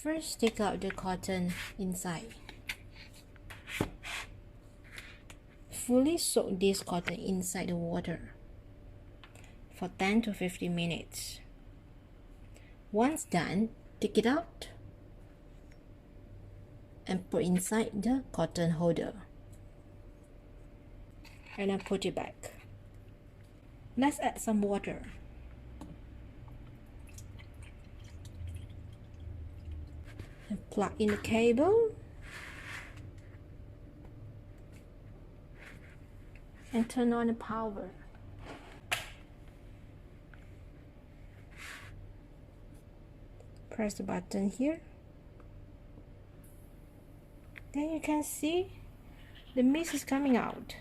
First, take out the cotton inside. Fully soak this cotton inside the water for 10 to 15 minutes. Once done, take it out and put inside the cotton holder. And then put it back. Let's add some water. And plug in the cable. And turn on the power. Press the button here. Then you can see the mist is coming out.